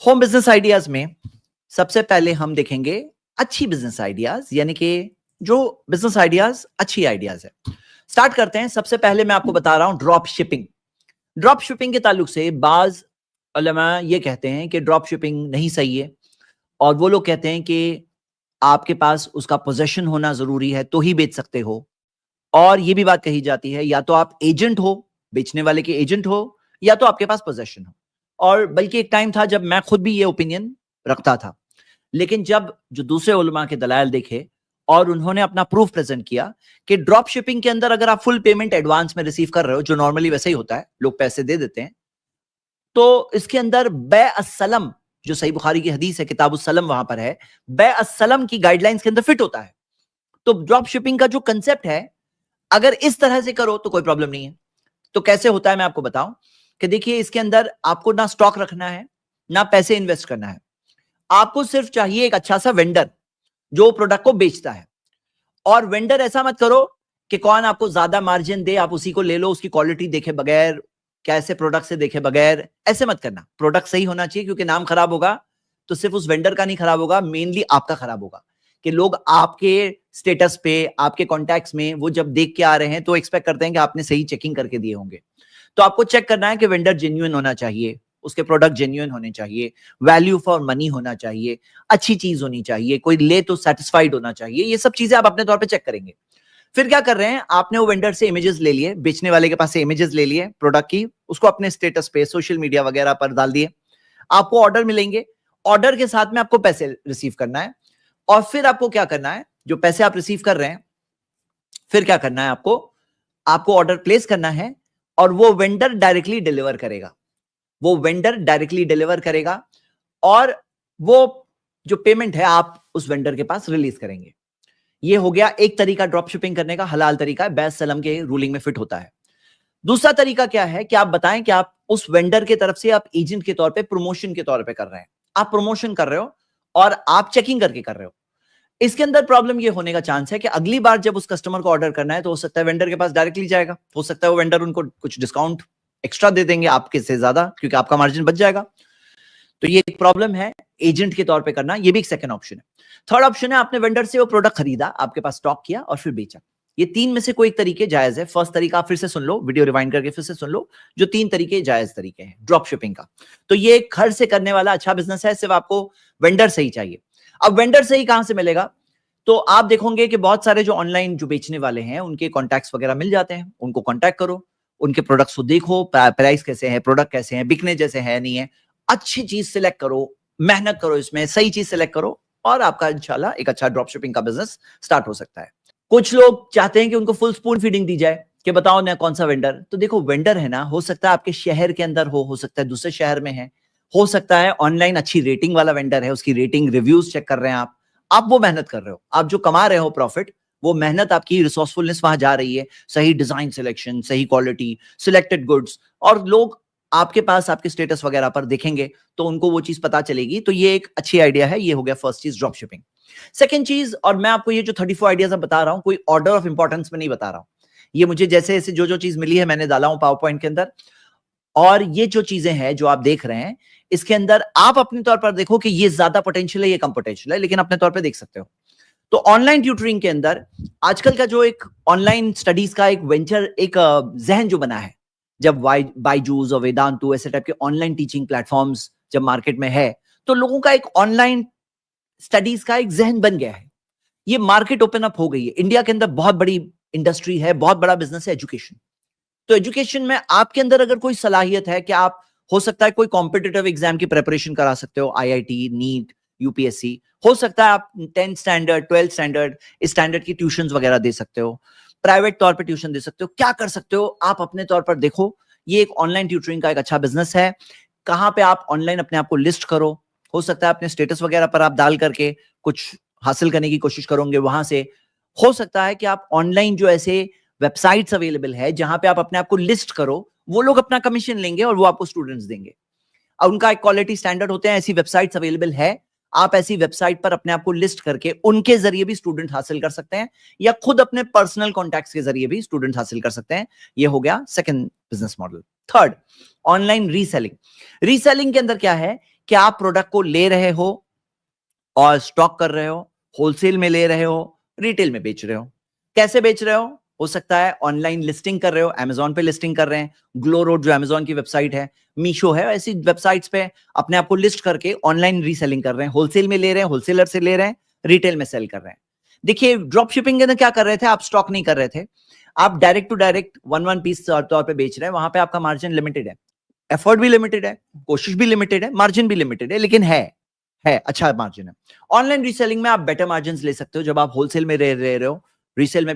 Home business ideas में सबसे पहले हम देखेंगे अच्छी बिजनेस आइडियाज, यानी कि जो बिजनेस आइडियाज अच्छी आइडियाज है। स्टार्ट करते हैं। सबसे पहले मैं आपको बता रहा हूं ड्रॉप शिपिंग। ड्रॉप शिपिंग के ताल्लुक से बाज उलमा ये कहते हैं कि ड्रॉप शिपिंग नहीं सही है, और वो लोग कहते हैं कि आपके पास उसका पोजेशन होना जरूरी है तो ही बेच सकते हो। और ये भी बात कही जाती है या तो आप एजेंट हो, बेचने वाले के एजेंट हो, या तो आपके पास पोजेशन हो। और बल्कि एक टाइम था जब मैं खुद भी ये ओपिनियन रखता था, लेकिन जब जो दूसरे उलमा के दलाल देखे और उन्होंने अपना प्रूफ प्रेजेंट किया कि ड्रॉप शिपिंग के अंदर अगर आप फुल पेमेंट एडवांस में रिसीव कर रहे हो, जो नॉर्मली वैसे ही होता है, लोग पैसे दे देते हैं, तो इसके अंदर बै-अस-सलम, जो सही बुखारी की हदीस है, किताबुस-सलम वहां पर है, बै-अस-सलम की गाइडलाइंस के अंदर फिट होता है। तो ड्रॉप शिपिंग का जो कंसेप्ट है, अगर इस तरह से करो तो कोई प्रॉब्लम नहीं है। तो कैसे होता है मैं आपको बताऊं कि देखिए, इसके अंदर आपको ना स्टॉक रखना है, ना पैसे इन्वेस्ट करना है। आपको सिर्फ चाहिए एक अच्छा सा वेंडर जो प्रोडक्ट को बेचता है। और वेंडर ऐसा मत करो कि कौन आपको ज्यादा मार्जिन दे आप उसी को ले लो, उसकी क्वालिटी देखे बगैर, कैसे प्रोडक्ट से देखे बगैर। ऐसे मत करना। प्रोडक्ट सही होना चाहिए, क्योंकि नाम खराब होगा तो सिर्फ उस वेंडर का नहीं खराब होगा, मेनली आपका खराब होगा। कि लोग आपके स्टेटस पे, आपके कॉन्टैक्ट्स में वो जब देख के आ रहे हैं तो एक्सपेक्ट करते हैं कि आपने सही चेकिंग करके दिए होंगे। तो आपको चेक करना है कि वेंडर जेन्युइन होना चाहिए, उसके प्रोडक्ट जेन्युइन होने चाहिए, वैल्यू फॉर मनी होना चाहिए, अच्छी चीज होनी चाहिए, कोई ले तो सेटिस्फाइड होना चाहिए। ये सब चीजें आप अपने तौर पे चेक करेंगे। फिर क्या कर रहे हैं, आपने वो वेंडर से इमेजेस ले लिए, बेचने वाले के पास से इमेजेस ले लिए प्रोडक्ट की, उसको अपने स्टेटस पे, सोशल मीडिया वगैरह पर डाल दिए। आपको ऑर्डर मिलेंगे, ऑर्डर के साथ में आपको पैसे रिसीव करना है। और फिर आपको क्या करना है, जो पैसे आप रिसीव कर रहे हैं, फिर क्या करना है आपको, आपको ऑर्डर प्लेस करना है और वो वेंडर डायरेक्टली डिलीवर करेगा। वो वेंडर डायरेक्टली डिलीवर करेगा और वो जो पेमेंट है आप उस वेंडर के पास रिलीज करेंगे। ये हो गया एक तरीका ड्रॉप शिपिंग करने का, हलाल तरीका है, बैस सलम के रूलिंग में फिट होता है। दूसरा तरीका क्या है कि आप बताएं कि आप उस वेंडर के तरफ से आप एजेंट के तौर पे, प्रमोशन के तौर पे कर रहे हैं। आप प्रमोशन कर रहे हो और आप चेकिंग करके कर रहे हो। इसके अंदर प्रॉब्लम ये होने का चांस है कि अगली बार जब उस कस्टमर को ऑर्डर करना है तो हो सकता है वेंडर के पास डायरेक्टली जाएगा, हो सकता है वो वेंडर उनको कुछ डिस्काउंट एक्स्ट्रा दे देंगे आपके से ज्यादा, क्योंकि आपका मार्जिन बच जाएगा। तो ये एक प्रॉब्लम है एजेंट के तौर पे करना। ये भी एक सेकंड ऑप्शन है। थर्ड ऑप्शन है, आपने वेंडर से वो प्रोडक्ट खरीदा, आपके पास स्टॉक किया और फिर बेचा। ये तीन में से कोई एक तरीके जायज है। फर्स्ट तरीका आप फिर से सुन लो, वीडियो रिवाइंड करके फिर से सुन लो, जो तीन तरीके जायज तरीके हैं ड्रॉप शिपिंग का। तो ये घर से करने वाला अच्छा बिजनेस है, सिर्फ आपको वेंडर सही चाहिए। अब वेंडर सही कहां से मिलेगा, तो आप देखोगे कि बहुत सारे जो ऑनलाइन जो बेचने वाले हैं उनके कॉन्टैक्ट्स वगैरह मिल जाते हैं। उनको कॉन्टैक्ट करो, उनके प्रोडक्ट्स को देखो, प्राइस कैसे है, प्रोडक्ट कैसे हैं, बिकने जैसे है नहीं है। अच्छी चीज सिलेक्ट करो, मेहनत करो, इसमें सही चीज सिलेक्ट करो और आपका इंशाल्लाह एक अच्छा ड्रॉप शिपिंग का बिजनेस स्टार्ट हो सकता है। कुछ लोग चाहते हैं कि उनको फुल स्पून फीडिंग दी जाए कि बताओ ना कौन सा वेंडर। तो देखो, वेंडर है ना, हो सकता है आपके शहर के अंदर हो सकता है दूसरे शहर में है, हो सकता है ऑनलाइन अच्छी रेटिंग वाला वेंडर है, उसकी रेटिंग रिव्यूज चेक कर रहे हैं आप वो मेहनत कर रहे हो, आप जो कमा रहे हो प्रॉफिट, वो मेहनत आपकी रिसोर्सफुलनेस वहां जा रही है, सही डिजाइन सिलेक्शन, सही क्वालिटी, सिलेक्टेड गुड्स, और लोग आपके पास आपके स्टेटस वगैरह पर देखेंगे तो उनको वो चीज पता चलेगी। तो ये एक अच्छी आइडिया है। ये हो गया फर्स्ट चीज, ड्रॉप शिपिंग। सेकंड चीज, और मैं आपको ये जो 34 आइडियाज बता रहा हूं, कोई ऑर्डर ऑफ इंपॉर्टेंस में नहीं बता रहा हूं, ये मुझे जैसे जैसे जो चीज मिली है मैंने डाला हूं पावर पॉइंट के अंदर। और ये जो चीजें हैं जो आप देख रहे हैं, इसके अंदर आप अपने तौर पर देखो कि ये ज्यादा पोटेंशियल है, ये कम पोटेंशियल है, लेकिन अपने तौर पर देख सकते हो। तो ऑनलाइन ट्यूटरिंग के अंदर आजकल का जो एक ऑनलाइन स्टडीज का एक वेंचर, एक जहन जो बना है, जब बायजूस और वेदांतु ऐसे टाइप के ऑनलाइन टीचिंग प्लेटफॉर्म्स जब मार्केट में है, तो लोगों का एक ऑनलाइन स्टडीज का एक जहन बन गया है। ये मार्केट ओपन अप हो गई है। इंडिया के अंदर बहुत बड़ी इंडस्ट्री है, बहुत बड़ा बिजनेस है एजुकेशन। तो एजुकेशन में आपके अंदर अगर कोई सलाहियत है कि आप, हो सकता है कोई कॉम्पिटिटिव एग्जाम की प्रिपरेशन करा सकते हो, आईआईटी, नीट, यूपीएससी, हो सकता है आप 10th standard, 12th standard, standard की ट्यूशंस वगैरह दे सकते हो, प्राइवेट तौर पे ट्यूशन दे सकते हो, क्या कर सकते हो आप अपने तौर पर देखो। ये एक ऑनलाइन ट्यूटरिंग का एक अच्छा बिजनेस है। कहां पे आप ऑनलाइन अपने आप को लिस्ट करो, हो सकता है अपने स्टेटस वगैरह पर आप डाल करके कुछ हासिल करने की कोशिश करोगे वहां से। हो सकता है कि आप ऑनलाइन जो ऐसे वेबसाइट्स अवेलेबल है जहां पे आप अपने आप को लिस्ट करो, वो लोग अपना कमीशन लेंगे और वो आपको स्टूडेंट्स देंगे। और उनका एक क्वालिटी स्टैंडर्ड होते हैं, ऐसी वेबसाइट्स अवेलेबल है। आप ऐसी वेबसाइट पर अपने आप को लिस्ट करके उनके जरिए भी स्टूडेंट हासिल कर सकते हैं, या खुद अपने पर्सनल कॉन्टैक्ट्स के जरिए भी स्टूडेंट हासिल कर सकते हैं। ये हो गया second business model. Third, online reselling. Reselling के अंदर क्या है क्या आप प्रोडक्ट को ले रहे हो और स्टॉक कर रहे हो, होलसेल में ले रहे हो, रिटेल में बेच रहे हो? कैसे बेच रहे हो सकता है ऑनलाइन लिस्टिंग कर रहे हो, अमेजोन पे लिस्टिंग कर रहे हैं, ग्लो रोड जो अमेजोन की वेबसाइट है, मीशो है, ऐसी वेबसाइट्स पे अपने आप को लिस्ट करके ऑनलाइन रीसेलिंग कर रहे हैं, होलसेल में ले रहे हैं, होलसेलर से ले रहे हैं, रिटेल में सेल कर रहे हैं। देखिए ड्रॉप शिपिंग के अंदर क्या कर रहे थे, आप स्टॉक नहीं कर रहे थे, आप direct to direct one piece तौर पे बेच रहे हैं, वहां पे आपका मार्जिन लिमिटेड है, एफर्ट भी लिमिटेड है, कोशिश भी लिमिटेड है, मार्जिन भी लिमिटेड है, लेकिन है अच्छा मार्जिन है। ऑनलाइन रीसेलिंग में आप बेटर मार्जिन ले सकते हो, जब आप होलसेल में रह रहे हो, रीसेल में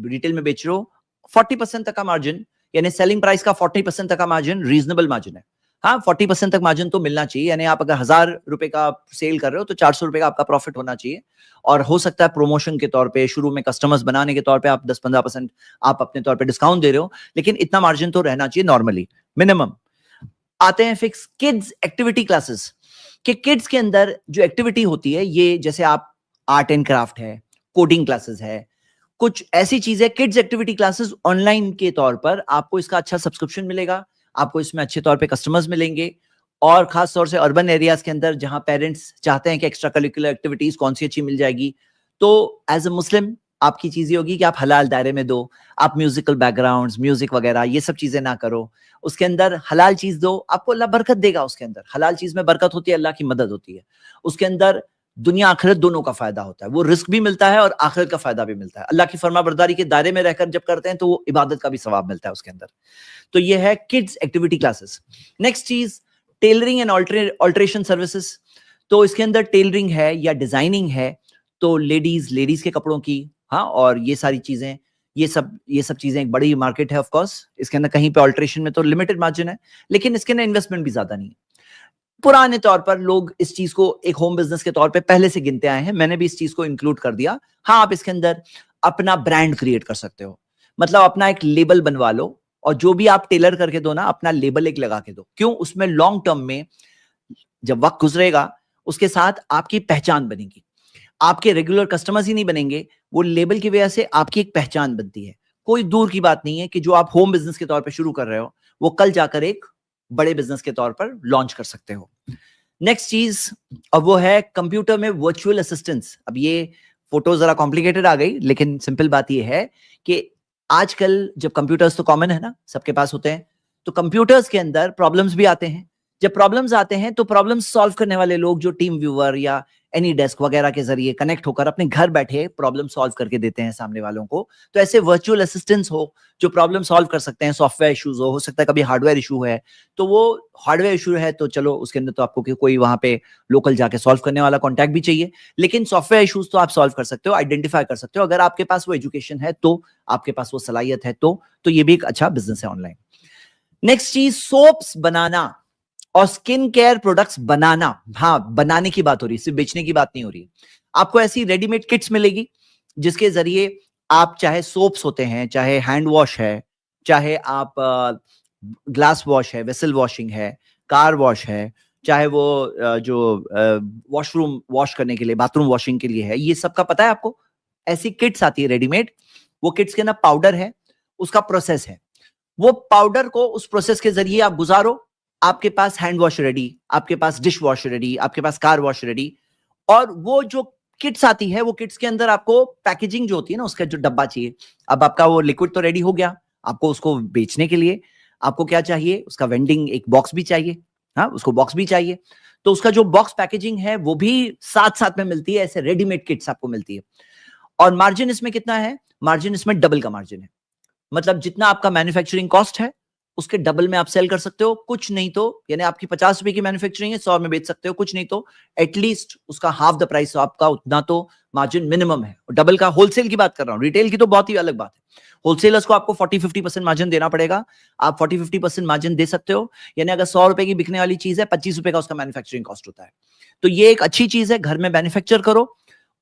रिटेल में बेच रहे हो, 40% तक का मार्जिन, यानी सेलिंग प्राइस का 40% तक का मार्जिन रीजनेबल मार्जिन है। हाँ, 40% तक मार्जिन तो मिलना चाहिए, यानी आप अगर 1000 रुपए का सेल कर रहे हो तो 400 रुपए का आपका प्रॉफिट होना चाहिए। और हो सकता है प्रोमोशन के तौर पे, शुरू में कस्टमर्स बनाने के तौर पे आप 10-15% आप अपने तौर पे डिस्काउंट दे रहे हो, लेकिन इतना मार्जिन तो रहना चाहिए नॉर्मली मिनिमम। आते हैं फिक्स किड्स एक्टिविटी क्लासेस, कि किड्स के अंदर जो एक्टिविटी होती है, ये जैसे आप आर्ट एंड क्राफ्ट है, कोडिंग क्लासेस है, कुछ ऐसी चीजें, किड्स एक्टिविटी क्लासेस ऑनलाइन के तौर पर आपको इसका अच्छा सब्सक्रिप्शन मिलेगा, आपको इसमें अच्छे तौर पे कस्टमर्स मिलेंगे। और खास तौर से अर्बन एरियाज के अंदर जहां पेरेंट्स चाहते हैं कि एक्स्ट्रा करिकुलर एक्टिविटीज कौन सी अच्छी मिल जाएगी, तो एज अ मुस्लिम आपकी चीज ये होगी कि आप हलाल दायरे में दो, आप म्यूजिकल बैकग्राउंड्स, म्यूजिक वगैरह ये सब चीजें ना करो, उसके अंदर हलाल चीज दो, आपको अल्लाह बरकत देगा। उसके अंदर हलाल चीज में बरकत होती है, अल्लाह की मदद होती है, उसके अंदर दुनिया आखिरत दोनों का फायदा होता है, वो रिस्क भी मिलता है और आखिरत का फायदा भी मिलता है। अल्लाह की फरमाबरदारी के दायरे में रहकर जब करते हैं तो वो इबादत का भी सवाब मिलता है उसके अंदर। तो ये है किड्स एक्टिविटी क्लासेस। नेक्स्ट चीज, टेलरिंग एंड ऑल्ट्रेशन सर्विसेज। तो इसके अंदर टेलरिंग है या डिजाइनिंग है, तो लेडीज के कपड़ों की, हाँ, और ये सारी चीजें, ये सब चीजें एक बड़ी मार्केट है ऑफ कोर्स। इसके अंदर कहीं पे ऑल्ट्रेशन में तो लिमिटेड मार्जिन है, लेकिन इसके अंदर इन्वेस्टमेंट भी ज्यादा नहीं है। पुराने तौर पर लोग इस चीज को एक होम बिजनेस के तौर पे पहले से गिनते आए हैं, मैंने भी इस चीज को इंक्लूड कर दिया। हाँ, आप इसके अंदर अपना ब्रांड क्रिएट कर सकते हो, मतलब अपना एक लेबल बनवा लो, और जो भी आप टेलर करके दो ना, अपना लेबल एक लगा के दो। क्यों? उसमें लॉन्ग टर्म में जब वक्त गुजरेगा उसके साथ आपकी पहचान बनेगी, आपके रेगुलर कस्टमर्स ही नहीं बनेंगे, वो लेबल की वजह से आपकी एक पहचान बनती है। कोई दूर की बात नहीं है कि जो आप होम बिजनेस के तौर पे शुरू कर रहे हो, वो कल जाकर एक बड़े बिजनेस के तौर पर लॉन्च कर सकते हो। नेक्स्ट चीज, अब वो है कंप्यूटर में वर्चुअल असिस्टेंस। अब ये फोटो जरा कॉम्प्लिकेटेड आ गई, लेकिन सिंपल बात ये है कि आजकल जब कंप्यूटर्स तो कॉमन है ना, सबके पास होते हैं, तो कंप्यूटर्स के अंदर प्रॉब्लम्स भी आते हैं। जब प्रॉब्लम्स आते हैं तो प्रॉब्लम्स सॉल्व करने वाले लोग जो टीम व्यूअर या एनी डेस्क वगैरह के जरिए कनेक्ट होकर अपने घर बैठे प्रॉब्लम सॉल्व करके देते हैं सामने वालों को। तो ऐसे वर्चुअल असिस्टेंट्स हो जो प्रॉब्लम सॉल्व कर सकते हैं, सॉफ्टवेयर इश्यूज हो सकता है कभी हार्डवेयर इशू है, तो वो हार्डवेयर इशू है तो चलो उसके अंदर तो आपको कोई वहां पे लोकल जाके सॉल्व करने वाला कॉन्टैक्ट भी चाहिए, लेकिन सॉफ्टवेयर इशूज तो आप सॉल्व कर सकते हो, आइडेंटिफाई कर सकते हो, अगर आपके पास वो एजुकेशन है, तो आपके पास वो सलाहियत है, तो ये भी एक अच्छा बिजनेस है ऑनलाइन। नेक्स्ट चीज, सोप्स बनाना और स्किन केयर प्रोडक्ट्स बनाना। हाँ, बनाने की बात हो रही है, सिर्फ बेचने की बात नहीं हो रही है। आपको ऐसी रेडीमेड किट्स मिलेगी जिसके जरिए आप, चाहे सोप्स होते हैं, चाहे हैंड वॉश है, चाहे आप ग्लास वॉश है, वेसल वॉशिंग है, कार वॉश है, चाहे वो जो वॉशरूम वॉश करने के लिए, बाथरूम वॉशिंग के लिए है, ये सब का पता है आपको। ऐसी किट्स आती है रेडीमेड, वो किट्स के अंदर पाउडर है, उसका प्रोसेस है, वो पाउडर को उस प्रोसेस के जरिए आप गुजारो, आपके पास हैंड वॉश रेडी, आपके पास डिश वॉश रेडी, आपके पास कार वॉश रेडी। और वो जो किट्स आती है, वो किट्स के अंदर आपको पैकेजिंग जो होती है ना, उसका जो डब्बा चाहिए। अब आपका वो लिक्विड तो रेडी हो गया, आपको उसको बेचने के लिए आपको क्या चाहिए, उसका वेंडिंग एक बॉक्स भी चाहिए, हाँ, उसको बॉक्स भी चाहिए, तो उसका जो बॉक्स पैकेजिंग है वो भी साथ साथ में मिलती है, ऐसे रेडीमेड किट्स आपको मिलती है। और मार्जिन इसमें कितना है? मार्जिन इसमें डबल का मार्जिन है, मतलब जितना आपका मैन्युफैक्चरिंग कॉस्ट है उसके डबल में आप सेल कर सकते हो। कुछ नहीं तो, यानी आपकी 50 रुपए की मैन्युफैक्चरिंग है, 100 में बेच सकते हो, कुछ नहीं तो एटलीस्ट उसका हाफ द प्राइस आपका, उतना तो मार्जिन मिनिमम है। डबल का होलसेल की बात कर रहा हूं, रिटेल की तो बहुत ही अलग बात है। होलसेलर्स को आपको 40-50% मार्जिन देना पड़ेगा, आप 40-50% मार्जिन दे सकते हो, यानी अगर 100 रुपए की बिकने वाली चीज है, 25 रुपए का उसका मैन्युफैक्चरिंग कॉस्ट होता है। तो ये एक अच्छी चीज है, घर में मैन्युफैक्चर करो,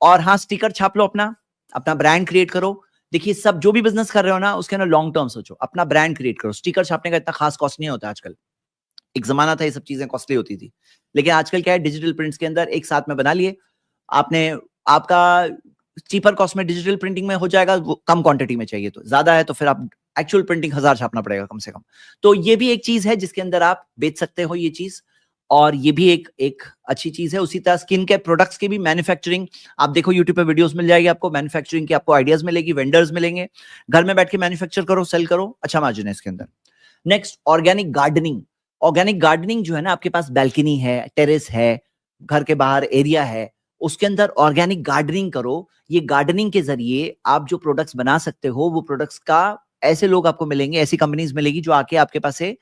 और हाँ, स्टिकर छाप लो, अपना अपना ब्रांड क्रिएट करो। देखिए, सब जो भी बिजनेस कर रहे हो ना, उसके ना लॉन्ग टर्म सोचो, अपना ब्रांड क्रिएट करो। स्टिकर छापने का इतना खास कॉस्ट नहीं होता आजकल, एक जमाना था ये सब चीजें कॉस्टली होती थी, लेकिन आजकल क्या है, डिजिटल प्रिंट्स के अंदर एक साथ में बना लिए आपने, आपका चीपर कॉस्ट में डिजिटल प्रिंटिंग में हो जाएगा, वो कम क्वांटिटी में चाहिए तो ज्यादा है तो फिर आप एक्चुअल प्रिंटिंग 1000 छापना पड़ेगा कम से कम। तो ये भी एक चीज है जिसके अंदर आप बेच सकते हो ये चीज। और ये भी एक अच्छी चीज है। उसी तरह स्किन के प्रोडक्ट्स की भी मैन्युफैक्चरिंग, आप देखो यूट्यूब पे वीडियोस मिल जाएगी आपको, मैन्युफैक्चरिंग की आपको आइडियाज मिलेगी, वेंडर्स मिलेंगे, घर में बैठ के मैन्युफैक्चर करो, सेल करो, अच्छा मार्जिन है इसके अंदर। Next, organic gardening. Organic gardening जो है ना, आपके पास बैल्कनी है, टेरेस है, घर के बाहर एरिया है, उसके अंदर ऑर्गेनिक गार्डनिंग करो। ये गार्डनिंग के जरिए आप जो प्रोडक्ट्स बना सकते हो, वो प्रोडक्ट्स का ऐसे लोग आपको मिलेंगे, ऐसी कंपनीज मिलेगी जो आके आपके पास से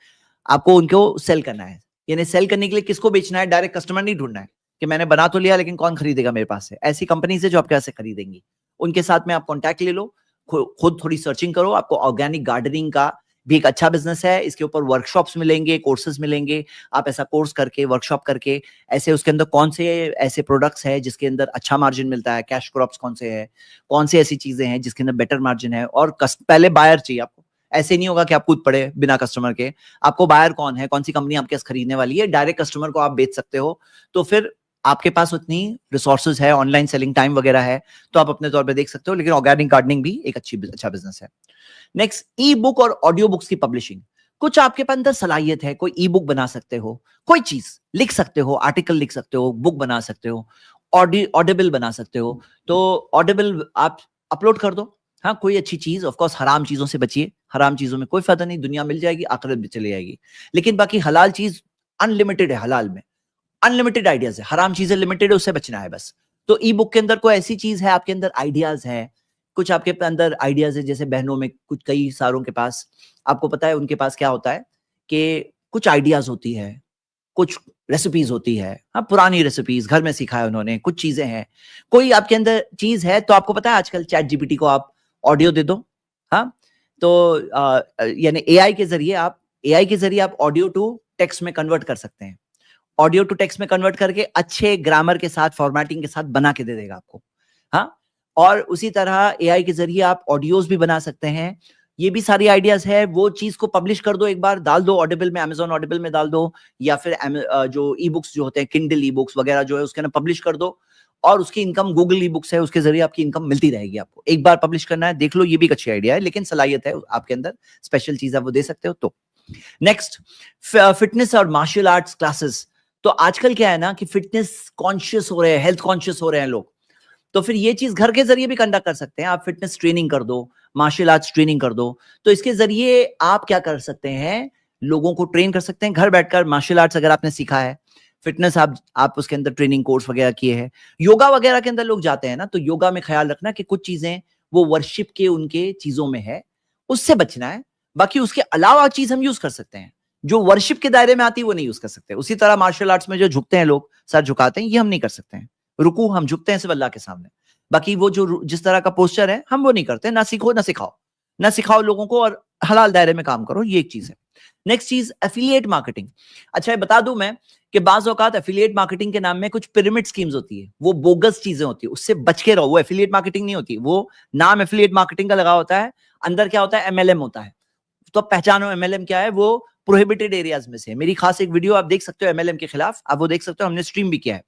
आपको उनको सेल करना है। यानी सेल करने के लिए किसको बेचना है, डायरेक्ट कस्टमर नहीं ढूंढना है कि मैंने बना तो लिया लेकिन कौन खरीदेगा मेरे पास से। ऐसी कंपनी से जो आपके पास से खरीदेंगी, उनके साथ में आप कॉन्टैक्ट ले लो, खुद थोड़ी सर्चिंग करो। आपको ऑर्गेनिक गार्डनिंग का भी एक अच्छा बिजनेस है, इसके ऊपर वर्कशॉप्स मिलेंगे, कोर्सेज मिलेंगे। आप ऐसा कोर्स करके, वर्कशॉप करके, ऐसे उसके अंदर कौन से ऐसे प्रोडक्ट्स है जिसके अंदर अच्छा मार्जिन मिलता है, कैश क्रॉप्स कौन से है, कौन से ऐसी चीजें हैं जिसके अंदर बेटर मार्जिन है। और पहले बायर चाहिए आपको, ऐसे नहीं होगा कि आप कूद पड़े बिना कस्टमर के। आपको बायर कौन है, कौन सी कंपनी आपके पास खरीदने वाली है, डायरेक्ट कस्टमर को आप बेच सकते हो। तो फिर आपके पास उतनी रिसोर्सेज है, ऑनलाइन सेलिंग टाइम वगैरह है, तो आप अपने तौर पे देख सकते हो। लेकिन ऑर्गेनिक गार्डनिंग भी एक अच्छा बिजनेस है। नेक्स्ट, ई बुक और ऑडियो बुक्स की पब्लिशिंग। कुछ आपके पास अंदर सलाहियत है, कोई ई बुक बना सकते हो, कोई चीज लिख सकते हो, आर्टिकल लिख सकते हो, बुक बना सकते हो, ऑडिबल बना सकते हो। तो ऑडिबल आप अपलोड कर दो। हाँ, कोई अच्छी चीज, ऑफ कोर्स हराम चीजों से बचिए, हराम चीजों में कोई फायदा नहीं, दुनिया मिल जाएगी, आखिरत भी चली जाएगी। लेकिन बाकी हलाल चीज अनलिमिटेड है, हलाल में अनलिमिटेड आइडियाज है, हराम चीजें लिमिटेड है, उससे बचना है बस। तो ई बुक के अंदर कोई ऐसी चीज है, आपके अंदर आइडियाज है, कुछ आपके अंदर आइडियाज है, जैसे बहनों में कुछ कई सारों के पास, आपको पता है उनके पास क्या होता है कि कुछ आइडियाज होती है, कुछ रेसिपीज होती है, हाँ पुरानी रेसिपीज घर में सीखा है उन्होंने, कुछ चीजें हैं, कोई आपके अंदर चीज है। तो आपको पता है आजकल चैट जीपीटी को आप ऑडियो दे दो, हाँ, तो यानी एआई के जरिए आप ऑडियो टू टेक्स्ट में कन्वर्ट कर सकते हैं। ऑडियो टू टेक्स्ट में कन्वर्ट करके अच्छे ग्रामर के साथ, फॉर्मेटिंग के साथ बना के दे देगा आपको, हाँ। और उसी तरह एआई के जरिए आप ऑडियोज भी बना सकते हैं। ये भी सारी आइडियाज है। वो चीज को पब्लिश कर दो, एक बार डाल दो ऑडिबल में, अमेजॉन ऑडिबल में डाल दो, या फिर जो ई बुक्स जो होते हैं, किंडल ई बुक्स वगैरह जो है, उसके अंदर पब्लिश कर दो। और उसकी इनकम, गूगल ई बुक्स है, उसके जरिए आपकी इनकम मिलती रहेगी आपको। एक बार पब्लिश करना है, देख लो, ये भी एक अच्छी आइडिया है, लेकिन सलाहियत है आपके अंदर, स्पेशल चीज आप वो दे सकते हो। तो नेक्स्ट, फिटनेस और मार्शल आर्ट्स क्लासेस। तो आजकल क्या है ना कि फिटनेस कॉन्शियस हो रहे हैं, हेल्थ कॉन्शियस हो रहे हैं लोग। तो फिर ये चीज घर के जरिए भी कंडक्ट कर सकते हैं। आप फिटनेस ट्रेनिंग कर दो, मार्शल आर्ट्स ट्रेनिंग कर दो। तो इसके जरिए आप क्या कर सकते हैं, लोगों को ट्रेन कर सकते हैं घर बैठकर। मार्शल आर्ट्स अगर आपने सीखा है, फिटनेस आप उसके अंदर ट्रेनिंग कोर्स वगैरह किए हैं, योगा वगैरह के अंदर लोग जाते हैं ना, तो योगा में ख्याल रखना कि कुछ चीजें वो वर्शिप के उनके चीजों में है, उससे बचना है। बाकी उसके अलावा चीज हम यूज कर सकते हैं, जो वर्शिप के दायरे में आती है वो नहीं यूज कर सकते। उसी तरह मार्शल आर्ट्स में जो झुकते हैं लोग, सर झुकाते हैं, ये हम नहीं कर सकते हैं। रुकू हम झुकते हैं सिर्फ अल्लाह के सामने, बाकी वो जो जिस तरह का पोस्चर है हम वो नहीं करते। ना सीखो ना सिखाओ, ना सिखाओ लोगों को, और हलाल दायरे में काम करो, ये एक चीज है। नेक्स्ट चीज, एफिलिएट मार्केटिंग। अच्छा, बता दूं मैं कि बाज औकात एफिलिएट मार्केटिंग के नाम में कुछ पिरामिड स्कीम्स होती है, वो बोगस चीजें होती है, उससे बच के रहो। वो एफिलिएट मार्केटिंग नहीं होती, वो नाम एफिलिएट मार्केटिंग का लगा होता है, अंदर क्या होता है, एमएलएम होता है। तो अब पहचानो एमएलएम क्या है, वो प्रोहिबिटेड एरियाज में से। मेरी खास एक वीडियो आप देख सकते हो एमएलएम के खिलाफ, आप वो देख सकते हो, हमने स्ट्रीम भी किया है।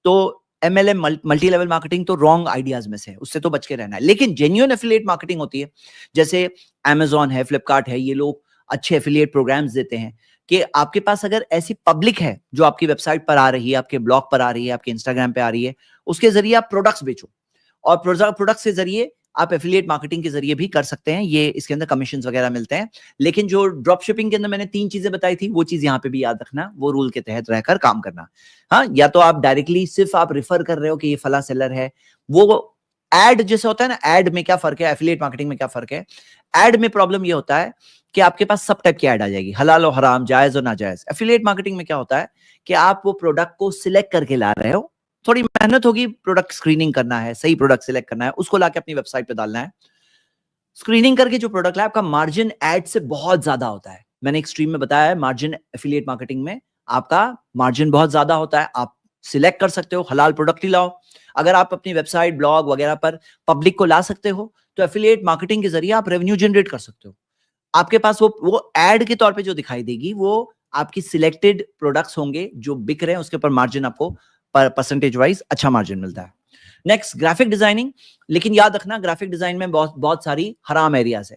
तो एमएलएम, मल्टी लेवल मार्केटिंग, तो रॉन्ग आइडियाज में से, उससे तो बच के रहना है। लेकिन जेन्युइन एफिलिएट मार्केटिंग होती है, जैसे अमेजॉन है, फ्लिपकार्ट है, ये लोग अच्छे एफिलिएट प्रोग्राम्स देते हैं कि आपके पास अगर ऐसी पब्लिक है जो आपकी वेबसाइट पर आ रही है, आपके ब्लॉग पर आ रही है, आपके इंस्टाग्राम पे आ रही है, उसके जरिए आप प्रोडक्ट्स बेचो। और प्रोडक्ट्स के जरिए आप एफिलिएट मार्केटिंग के जरिए भी कर सकते हैं, ये इसके अंदर कमीशन वगैरह मिलते हैं। लेकिन जो ड्रॉप शिपिंग के अंदर मैंने 3 चीजें बताई थी, वो चीज यहाँ पे भी याद रखना, वो रूल के तहत रहकर काम करना। हाँ, या तो आप डायरेक्टली सिर्फ आप रिफर कर रहे हो कि ये फला सेलर है, वो एड जैसे होता है ना, एड में क्या फर्क है, एफिलिएट मार्केटिंग में क्या फर्क है। एड में प्रॉब्लम ये होता है कि आपके पास सब टाइप की एड आ जाएगी, हलाल और हराम, जायज और नाजायज। एफिलिएट मार्केटिंग में क्या होता है कि आप वो प्रोडक्ट को सिलेक्ट करके ला रहे हो, थोड़ी मेहनत होगी, प्रोडक्ट स्क्रीनिंग करना है, सही प्रोडक्ट सिलेक्ट करना है, उसको लाके अपनी वेबसाइट पे डालना है। स्क्रीनिंग करके जो प्रोडक्ट है, आपका मार्जिन एड से बहुत ज्यादा होता है। मैंने एक स्ट्रीम में बताया है, मार्जिन एफिलिएट मार्केटिंग में आपका मार्जिन बहुत ज्यादा होता है। आप सिलेक्ट कर सकते हो, हलाल प्रोडक्ट ही लाओ। अगर आप अपनी वेबसाइट, ब्लॉग वगैरह पर पब्लिक को ला सकते हो, तो एफिलिएट मार्केटिंग के जरिए आप रेवेन्यू जनरेट कर सकते हो। आपके पास वो एड के तौर पे जो दिखाई देगी, वो आपकी सिलेक्टेड प्रोडक्ट्स होंगे जो बिक रहे हैं, उसके ऊपर मार्जिन आपको परसेंटेज वाइज अच्छा मार्जिन मिलता है। Next, graphic designing. लेकिन याद रखना, ग्राफिक डिजाइन में बहुत बहुत सारी हराम एरियाज है।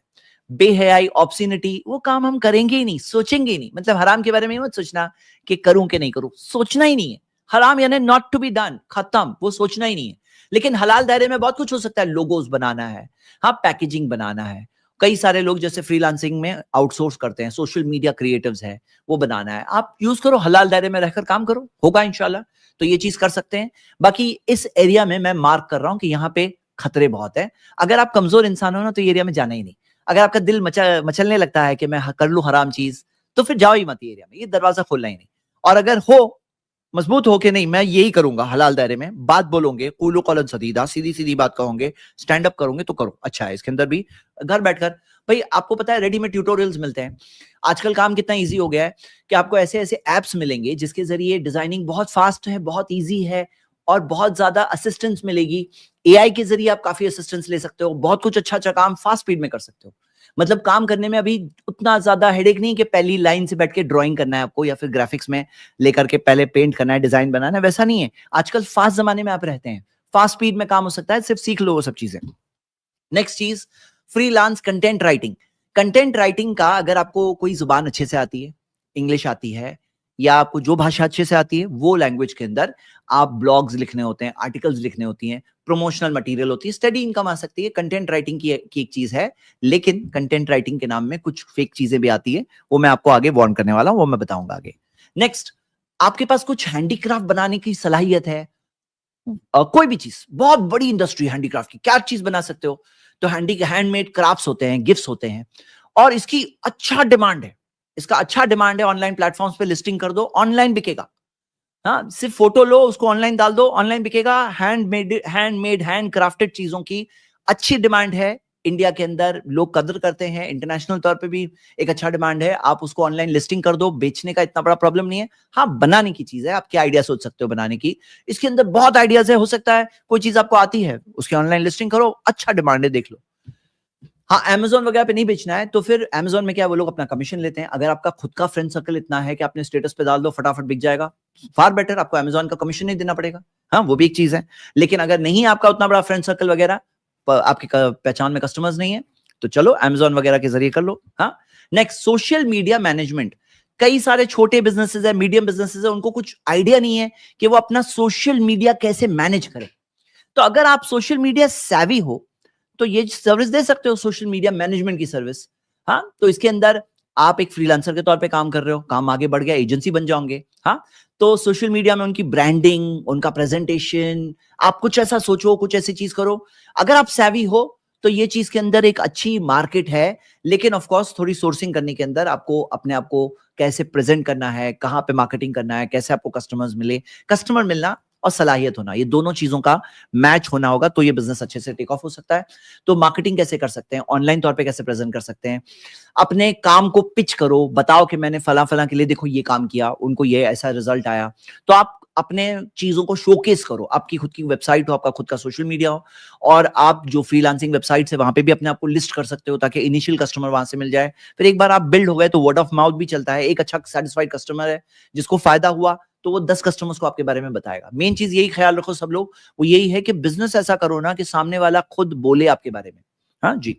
बेहयाई, ऑब्सिनिटी, वो काम हम करेंगे ही नहीं, सोचेंगे ही नहीं। मतलब हराम के बारे में मत सोचना कि करूं कि नहीं करूं, सोचना ही नहीं है। हराम यानी नॉट टू बी डन, खत्म, वो सोचना ही नहीं है। लेकिन हलाल दायरे में बहुत कुछ हो सकता है। लोगोस बनाना है, हाँ, पैकेजिंग बनाना है। कई सारे लोग जैसे फ्रीलांसिंग में आउटसोर्स करते हैं, सोशल मीडिया क्रिएटिव्स हैं, वो बनाना है। आप यूज करो, हलाल दायरे में रहकर काम करो, होगा इंशाल्लाह। तो ये चीज कर सकते हैं। बाकी इस एरिया में मैं मार्क कर रहा हूं कि यहाँ पे खतरे बहुत है। अगर आप कमजोर इंसान हो ना, तो ये एरिया में जाना ही नहीं। अगर आपका दिल मचलने लगता है कि मैं कर लूं हराम चीज, तो फिर जाओ ही मत ये एरिया में, ये दरवाजा खोलना ही नहीं। और अगर हो मजबूत हो के नहीं मैं यही करूंगा हलाल दायरे में, बात बोलोगे, कूलो कौलन सदीदा, सीधी सीधी बात कहोगे, स्टैंड अप करोगे, तो करो। अच्छा है इसके अंदर भी घर बैठकर। भाई आपको पता है रेडीमेड ट्यूटोरियल्स मिलते हैं आजकल। काम कितना इजी हो गया है कि आपको ऐसे ऐसे एप्स मिलेंगे जिसके जरिए डिजाइनिंग बहुत फास्ट है, बहुत इजी है, और बहुत ज्यादा असिस्टेंस मिलेगी। एआई के जरिए आप काफी असिस्टेंस ले सकते हो, बहुत कुछ अच्छा अच्छा काम फास्ट स्पीड में कर सकते हो। मतलब काम करने में अभी उतना ज्यादा हेडेक नहीं कि पहली लाइन से बैठ के ड्राइंग करना है आपको, या फिर ग्राफिक्स में लेकर के पहले पेंट करना है, डिजाइन बनाना है, वैसा नहीं है। आजकल फास्ट जमाने में आप रहते हैं, फास्ट स्पीड में काम हो सकता है, सिर्फ सीख लो वो सब चीजें। नेक्स्ट चीज, freelance content writing. Content writing का अगर आपको कोई जुबान अच्छे से आती है, इंग्लिश आती है, या आपको जो भाषा अच्छे से आती है वो लैंग्वेज के अंदर आप ब्लॉग्स लिखने होते हैं, आर्टिकल्स लिखने होती हैं, प्रमोशनल मटेरियल होती है, स्टडी इनकम आ सकती है। कंटेंट राइटिंग की एक चीज है, लेकिन कंटेंट राइटिंग के नाम में कुछ फेक चीजें भी आती है, वो मैं आपको आगे वार्न करने वाला हूं, वो मैं बताऊंगा आगे। नेक्स्ट, आपके पास कुछ हैंडीक्राफ्ट बनाने की सलाहियत है, कोई भी चीज, बहुत बड़ी इंडस्ट्री हैंडीक्राफ्ट की, क्या चीज बना सकते हो, तो हैंडमेड क्राफ्ट्स होते हैं, गिफ्ट्स होते हैं, और इसकी अच्छा डिमांड है, इसका अच्छा डिमांड है। ऑनलाइन प्लेटफॉर्म्स पे लिस्टिंग कर दो, ऑनलाइन बिकेगा। हाँ, सिर्फ फोटो लो, उसको ऑनलाइन डाल दो, ऑनलाइन बिकेगा। हैंडमेड हैंड क्राफ्टेड चीजों की अच्छी डिमांड है इंडिया के अंदर, लोग कदर करते हैं। इंटरनेशनल तौर पे भी एक अच्छा डिमांड है। आप उसको ऑनलाइन लिस्टिंग कर दो, बेचने का इतना बड़ा प्रॉब्लम नहीं है। हाँ, बनाने की चीज है, आप क्या आइडिया सोच सकते हो बनाने की, इसके अंदर बहुत आइडियाज है। हो सकता है कोई चीज आपको आती है, उसकी ऑनलाइन लिस्टिंग करो, अच्छा डिमांड है, देख लो। हाँ, Amazon वगैरह पे नहीं बेचना है तो फिर Amazon में क्या, वो लोग अपना कमीशन लेते हैं। अगर आपका खुद का फ्रेंड सर्कल इतना है कि आपने स्टेटस पे डाल दो, फटाफट बिक जाएगा, फार बेटर, आपको Amazon का कमीशन नहीं देना पड़ेगा। हाँ, वो भी एक चीज है। लेकिन अगर नहीं आपका उतना बड़ा फ्रेंड सर्कल वगैरह, आपकी पहचान में कस्टमर्स नहीं है, तो चलो Amazon वगैरह के जरिए कर लो। हाँ, नेक्स्ट, सोशल मीडिया मैनेजमेंट। कई सारे छोटे बिजनेसेस है, मीडियम बिजनेसेस है, उनको कुछ आइडिया नहीं है कि वो अपना सोशल मीडिया कैसे मैनेज करें। तो अगर आप सोशल मीडिया savvy हो तो ये सर्विस दे सकते हो, सोशल मीडिया मैनेजमेंट की सर्विस। हाँ, तो इसके अंदर आप एक फ्रीलांसर के तौर पे काम कर रहे हो, काम आगे बढ़ गया, एजेंसी बन जाओगे। हाँ, तो सोशल मीडिया में उनकी ब्रांडिंग, उनका प्रेजेंटेशन, आप कुछ ऐसा सोचो, कुछ ऐसी चीज करो। अगर आप savvy हो तो ये चीज के अंदर एक अच्छी मार्केट है। लेकिन ऑफ कोर्स थोड़ी सोर्सिंग करने के अंदर आपको अपने आप को कैसे प्रेजेंट करना है, कहां पे मार्केटिंग करना है, कैसे आपको कस्टमर्स मिले, कस्टमर मिलना और सलाहियत होना, ये दोनों चीजों का मैच होना होगा, तो ये बिजनेस अच्छे से टेक ऑफ हो सकता है। तो मार्केटिंग कैसे कर सकते हैं, ऑनलाइन तौर पे कैसे प्रेजेंट कर सकते हैं, अपने काम को पिच करो, बताओ कि मैंने फला फला के लिए देखो ये काम किया, उनको ये ऐसा रिजल्ट आया। तो आप अपने चीजों को शोकेस करो, आपकी खुद की वेबसाइट हो, आपका खुद का सोशल मीडिया हो, और आप जो फ्रीलांसिंग वेबसाइट है वहां पे भी अपने आप को लिस्ट कर सकते हो, ताकि इनिशियल कस्टमर वहां से मिल जाए। फिर एक बार आप बिल्ड हो गए तो वर्ड ऑफ माउथ भी चलता है। एक अच्छा सेटिस्फाइड कस्टमर है जिसको फायदा हुआ, तो वो 10 कस्टमर्स को आपके बारे में बताएगा। मेन चीज यही ख्याल रखो सब लोग, वो यही है कि बिजनेस ऐसा करो ना कि सामने वाला खुद बोले आपके बारे में। हाँ जी।